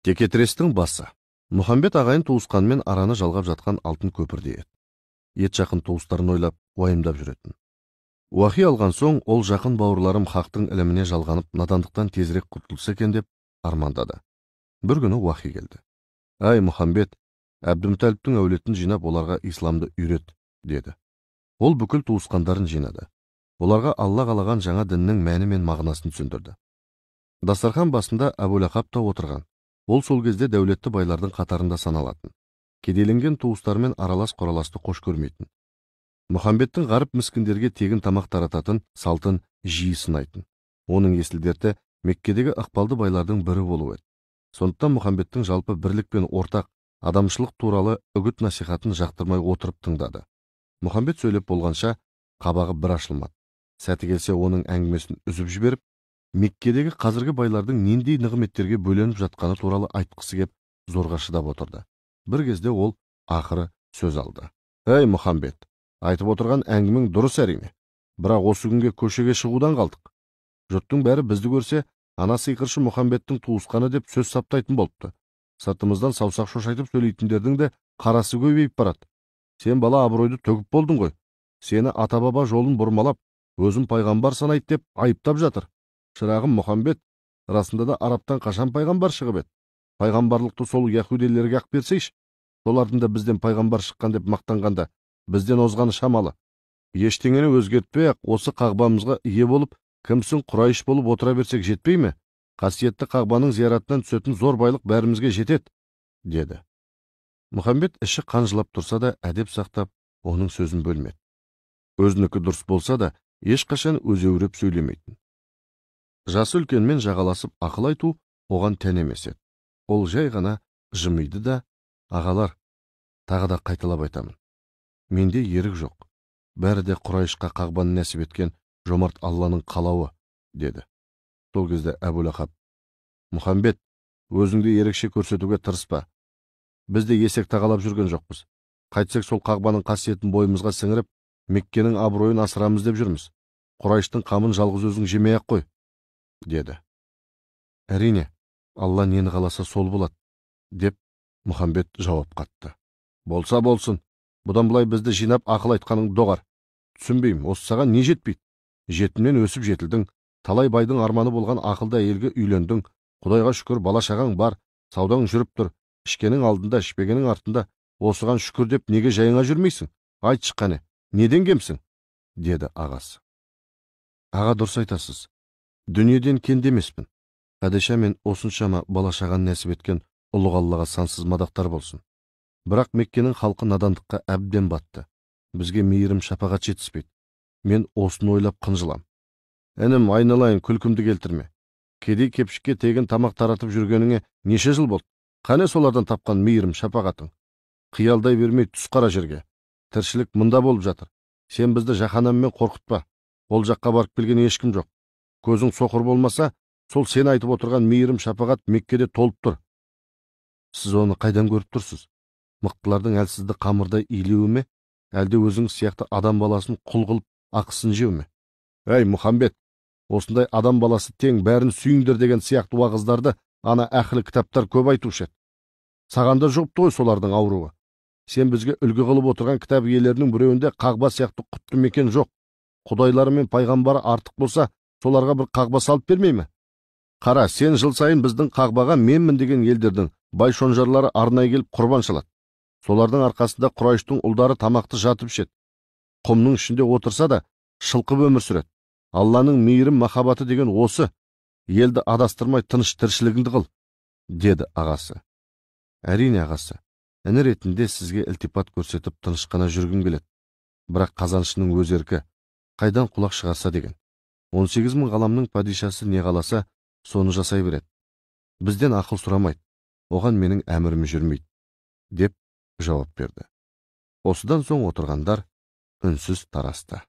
Текетірестің басы. Мұхамбет ағайын туысқанмен араны жалғап жатқан алтын көпірде еді. Ет жақын туыстарын ойлап, уайымдап жүретін. Уахи алған соң, ол жақын бауырларым хақтың іліміне жалғанып, надандықтан тезірек құтылса екен деп армандады. Бір күні уахи келді. «Ай, Мұхамбет, Әбдімтәліптің әулетін жинап, оларға исламды үйрет», деді. Ол бүкіл туысқандарын жинады. Оларға Алла қалаған жаңа діннің мәні мен мағынасын түсіндірді. Дастархан басында Әбу-Лақап та отырған. Ол сол кезде дәулетті байлардың қатарында саналатын. Кедейленген туыстармен аралас-қораласты қош көрмейтін. Мұхамбеттің ғарып міскіндерге тегін тамақ тарататын салтын жиі сынайтын. Оның есіл-дерті Меккедегі ықпалды байлардың бірі болу еді. Сондықтан Мұхамбеттің жалпы бірлік пен ортақ адамшылық туралы үгіт насихатын жақтырмай отырып тыңдады. Мұхамбет сөйлеп болғанша қабағы бір ашылмады. Сәті келсе оның әңгімесін үзіп жіберіп, Меккедегі қазіргі байлардың нендей нығметтерге бөленіп жатқаны туралы айтқысы кеп зорға шыдап отырды. Бір кезде ол ақыры сөз алды. «Әй, Мұхамбет, айтып отырған әңгімең дұрыс әрине. Бірақ осы күнге көшеге шығудан қалдық. Жұрттың бәрі бізді көрсе, ана сиқыршы Мұхамбеттің туысқаны деп сөз саптайтын болыпты. Сыртымыздан саусақ шошайтып сөйлейтіндердің де қарасы көбейіп барады. Сен бала абыройды төгіп болдың ғой. Сені ата-баба жолын бұрмалап, өзін пайғамбар санайды деп айыптап жатыр. Шырағым Мұхамбет, расында да Араптан қашан пайғамбар шығып еді? Пайғамбарлықты сол яһудилерге ақ берсейші. Солардың да бізден пайғамбар шыққан деп мақтанғанда, бізден озғаны шамалы. Ештеңені өзгертпей ақ осы қағбамызға ие болып, кімсің Құрайш болып отыра берсек жетпей ме? Қасиетті қағбаның зияратынан түсетін зор байлық бәрімізге жетеді», деді. Мұхамбет іші қанжылап тұрса да әдеп сақтап, оның сөзін бөлмеді. Өзінікі дұрыс болса да, ешқашан өзеуреп сөйлемейтін. Жасы үлкенмен жағаласып ақыл айту оған тән емес еді. Ол жай ғана жымиды да: «Ағалар, тағы да қайталап айтамын. Менде ерік жоқ. Бәрі де Құрайшқа қағбаны нәсіп еткен жомарт Алланың қалауы», деді. Сол кезде Әбу-Лақап: «Мұхамбет, өзіңді ерекше көрсетуге тырыспа. Біз де есек тағалап жүрген жоқпыз. Қайтсек сол қағбаның қасиетін бойымызға сіңіріп, Меккенің абыройын асырамыз деп жүрміз. Құрайштың қамын жалғыз өзің жемей-ақ қой», деді. «Әрине, Алла нені қаласа сол болады», деп Мұхамбет жауап қатты. «Болса болсын, бұдан былай бізді жинап ақыл айтқаның доғар. Түсінбеймін, осы саған не жетпейді? Жетімнен өсіп жетілдің, талай байдың арманы болған ақылды әйелге үйлендің, Құдайға шүкір бала шағаң бар, саудаң жүріп тұр, ішкенің алдында, ішпегенің артында. Осыған шүкір деп неге жайыңа жүрмейсің? Айтшы қане, неден кемсің?» деді ағасы. «Аға, дұрыс айтасыз. Дүниеден кенде емеспін. Қадиша мен осыншама бала шаған нәсіп еткен ұлық Аллаға сансыз мадақтар болсын. Бірақ Меккенің халқы надандыққа әбден батты. Бізге мейірім шапағат жетіспейді. Мен осыны ойлап қынжылам. Інім, айналайын, күлкімді келтірме. Кедей кепшікке тегін тамақ таратып жүргеніңе неше жыл болды? Қане солардан тапқан мейірім шапағатың? Қиялдай бермей түс қара жерге. Тіршілік мұнда болып жатыр. Сен бізді жаһанаммен қорқытпа. Ол жаққа барып келген ешкім жоқ. Көзің соқыр болмаса, сол сен айтып отырған мейірім шапағат Меккеде толып тұр. Сіз оны қайдан көріп тұрсыз? Мықтылардың әлсізді қамырдай илеуі ме? Әлде өзің сияқты адам баласын құл қылып ақысын жеу ме? Әй, Мұхамбет, осындай адам баласы тең бәрін сүйіңдер деген сияқты уағыздарды ана әхлі кітаптар көп айтушы еді. Саған да жұғыпты ғой солардың ауруы. Сен бізге үлгі қылып отырған кітап иелерінің біреуінде қағба сияқты құтты мекен жоқ. Құдайлары мен пайғамбары артық болса, соларға бір қағба салып бермей ме? Қара, сен жыл сайын біздің қағбаға менмін деген елдердің бай шонжарлары арнай келіп құрбан шалады. Солардың арқасында Құрайштың ұлдары тамақты жатып ішеді. Құмның ішінде отырса да шылқып өмір сүреді. Алланың мейірім махаббаты деген осы. Елді адастырмай тыныш тіршілігіңді қыл», деді ағасы. «Әрине ағасы, іні ретінде сізге ілтипат көрсетіп тыныш қана жүргім келеді. Бірақ қазаншының өз еркі, қайдан құлақ шығарса деген. 18 мың ғаламның падишасы не қаласа, соны жасай береді. Бізден ақыл сұрамайды. Оған менің әмірім жүрмейді», деп жауап берді. Осыдан соң отырғандар үнсіз тарасты.